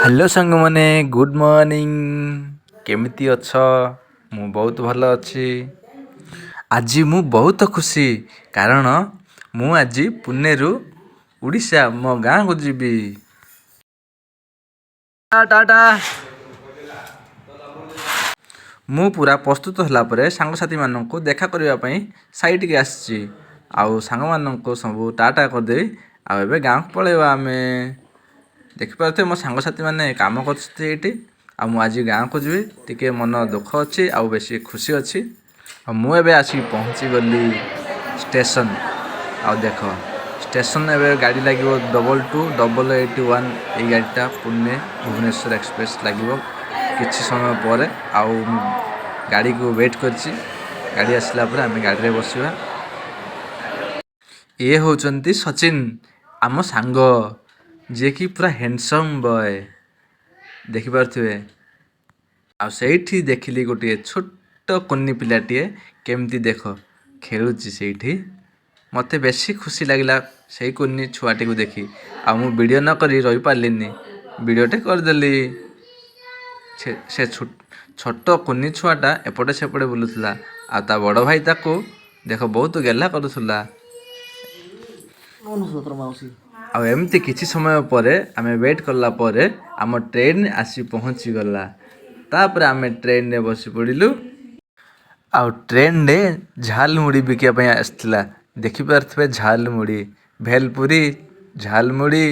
Hello सांग माने good morning केमिति अछ मु बहुत भल अच्छी। आज मु बहुत खुशी कारण मु आज पुणे रु उड़ीसा मो गाँ को जीवी। टाटा मु पूरा प्रस्तुत होला परे सांग साथी माननको देखा करिवा पई साइट के आछि आउ सांग माननको सब टाटा कर देई आ एबे गाँ को पळेबा आमे देखि पारथे मो सांग साथी माने काम करछथि एठी आ मु आज गाँ को जीवी टिके मन दुख अछि आ बेसी खुशी अछि। मु एबे आसी पहुँची गली स्टेशन आ देखो स्टेशन एबे गाड़ी लागिवो 2281 ए गाड़ीटा पुणे भुवनेश्वर एक्सप्रेस लागिवो किछि समय परे आउ गाड़ी को वेट करछि गाड़ी आसला पर आमे गाड़ी रे बसिबा। ये होचंती सचिन आम सांग जे कि पूरा हैंडसम बॉय देखि पारथिबे आ सेठी देखिली गोटे छोट कुन्नी पिलाटीए केमती देखो खेलुची सेठी मते बेसी खुशी लागिला सेही कुन्नी छुआटी को देखी आ मु वीडियो न करी रही पारलिनी वीडियोटे कर देली। से छोट कुन्नी छुआटा एपटे सेपटे बुलुथला आ ता बड़ भाई ताको देखो बहुत गेला करूथला आ एमती किछि समय परे आमे वेट करला परे आम ट्रेन आसी पहुँची गला तापर आमे ट्रेन रे बसी पड़िलु आ ट्रेन रे झाल मुड़ी बिकिया पई आस्थिला देखि पारथबे झाल मुड़ी भेलपुरी झाल मुड़ी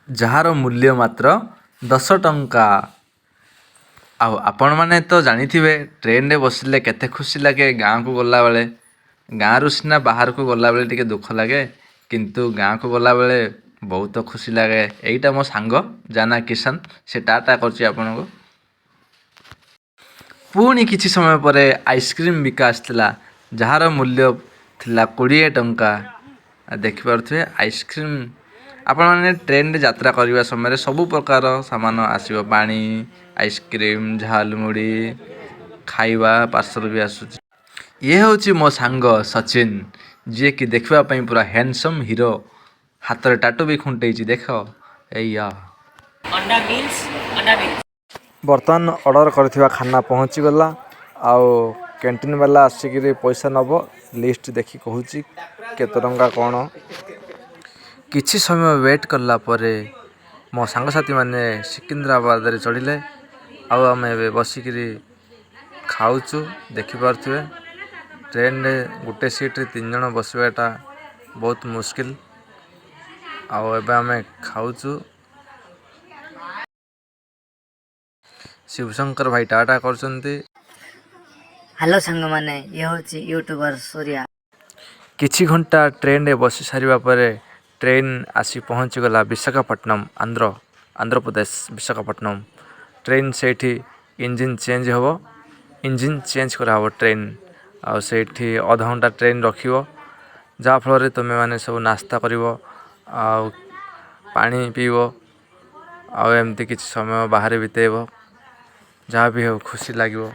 जहार मूल्य मात्र 10 टंका। आउ आपण माने तो जानिथिबे ट्रेन रे बसिले केते खुशी लागे गाँ को गला बेले गाँ रु सिना बाहर को गला बेले टिके दुख लागे किंतु गाँ को गला बेले बहुत खुशी लागे। एईटा मो सांग जाना किशन से टाटा करछि आपण को पुणी किछि समय परे आइसक्रीम बिका आस्थिला जहार मूल्य थिला 20 टंका देखि पारथबे आइसक्रीम आपण माने ट्रेन रे यात्रा करबा समय सब प्रकार सामान आसीबो पानी आइसक्रीम झालमुड़ी खाइबा पार्सल भी आसुची। ये होची मो सांग सचिन जे कि देखबा पई पूरा हैंडसम हीरो हाथ रे टाटू भी खुंटेची देखो एया अंडा मिल्स बर्तमान ऑर्डर करथिबा खाना पहुँची गला आउ कैंटीन वाला आसिक पैसा नब लिस्ट देखि कहूची केते टंका कोन किछि समय वेट करला परे मो सांग साथी माने सिकंदराबाद रे चढ़िले आउ आमे बसिकिरी खाउछु देखि पारथिबे ट्रेन रे गुटे सीट रे 3 जण बसिबाटा बहुत मुश्किल आउ एबे आमे खाउछु। शिवशंकर भाई टाटा करचंती। हेलो सांग माने ये होची यूट्यूबर सूर्या किछि घंटा ट्रेन रे बसी सारिबा परे ट्रेन आसी पहुँची गला विशाखापट्टनम आंध्र प्रदेश विशाखापट्टनम ट्रेन सेठी इंजिन चेंज होबो इंजिन चेंज करा हो ट्रेन आ सेठी आधा घंटा ट्रेन रखिबो जा फल रे तुमे माने सब नाश्ता करिवो आ पानी पीबो आ एमती किछि समय बाहर बितेबो जहाँ भी हो खुशी लागिवो।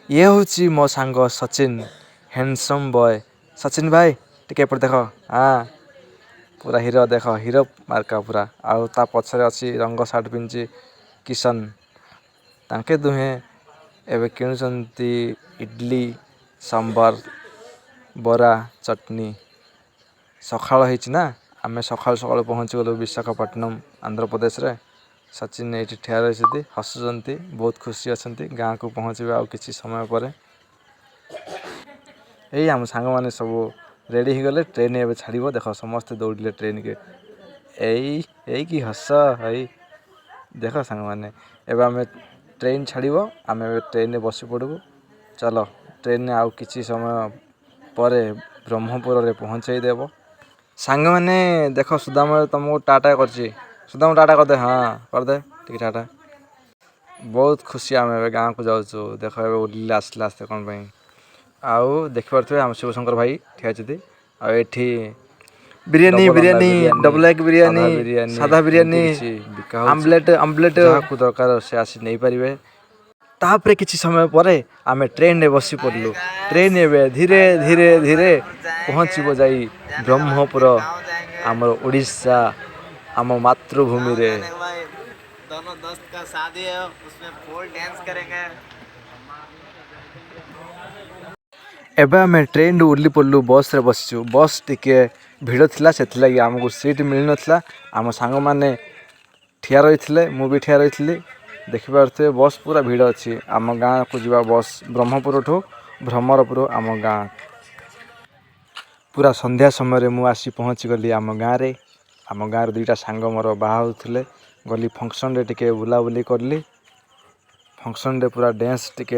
ये होची मो सांग सचिन हैंडसम बॉय सचिन भाई टिके पर देखो हाँ पूरा हीरो देखो हीरो मार्का पूरा आउ ता पछरे अछि रंग शर्ट पिंची किशन तांके दुहे एबे किनुचंती इडली सांबर बरा चटनी सखाळ हेछि ना आमे सखाळ सखाळ पहुँची गलो विशाखापट्टनम आंध्र प्रदेश रे सचिन एठी ठेया रहिसथि हसुचंती बहुत खुशी अछंती गाँ को पहुँचबे आ किछि समय परे एई हम सांग माने सब रेडी ही गले ट्रेन एबे छाड़िबो देखो समस्त दौड़िले ट्रेन के एई की हस हई देखो सांग माने एबे हमें ट्रेन छाड़िबो आमे ट्रेन रे बसी पड़बो चलो ट्रेन ने आउ किछि समय परे ब्रह्मपुर रे पहुँचाई देबो। सांग माने देखो सुदाम तुमको टाटा करछि सुदाम टाटा कर दे हाँ कर दे ठीक टाटा बहुत खुशी आमे गाँ को जाउछु देखो एबे उडले आसला आस्ते कोन पई आउ देखि पारथबे हम शिवशंकर भाई ठिया छथि आ एठी बिरयानी बिरयानी डबल एग बिरयानी सादा बिरयानी आमलेट को दरकार से आसी नै परिबे तापरे किछि समय परे आमे ट्रेन रे बसी पड़लु ट्रेन एबे धीरे धीरे धीरे पहुँचबो जाई ब्रह्मपुर हमर ओडिशा आम मातृभूमि रे दोनों दोस्त का शादी है, उसमें फुल डांस करेंगे। ଏବେ ଆମେ ଟ୍ରେନ୍ରୁ ଓହ୍ଲି ପଡ଼ିଲୁ ବସ୍ରେ ବସିଛୁ। ବସ୍ ଟିକେ ଭିଡ଼ ଥିଲା, ସେଥିଲାଗି ଆମକୁ ସିଟ୍ ମିଳିନଥିଲା। ଆମ ସାଙ୍ଗମାନେ ଠିଆ ରହିଥିଲେ, ମୁଁ ବି ଠିଆ ରହିଥିଲି। ଦେଖିପାରୁଥିବେ ବସ୍ ପୁରା ଭିଡ଼ ଅଛି। ଆମ ଗାଁକୁ ଯିବା ବସ୍ ବ୍ରହ୍ମପୁରଠୁ ଭ୍ରମରପୁର ଆମ ଗାଁ। ପୁରା ସନ୍ଧ୍ୟା ସମୟରେ ମୁଁ ଆସି ପହଞ୍ଚିଗଲି ଆମ ଗାଁରେ। ଆମ ଗାଁରେ ଦୁଇଟା ସାଙ୍ଗ ମୋର ବାହା ହେଉଥିଲେ। ଗଲି ଫଙ୍କସନ୍ରେ ଟିକେ ବୁଲାବୁଲି କଲି। ଫଙ୍କସନ୍ରେ ପୁରା ଡ୍ୟାନ୍ସ ଟିକେ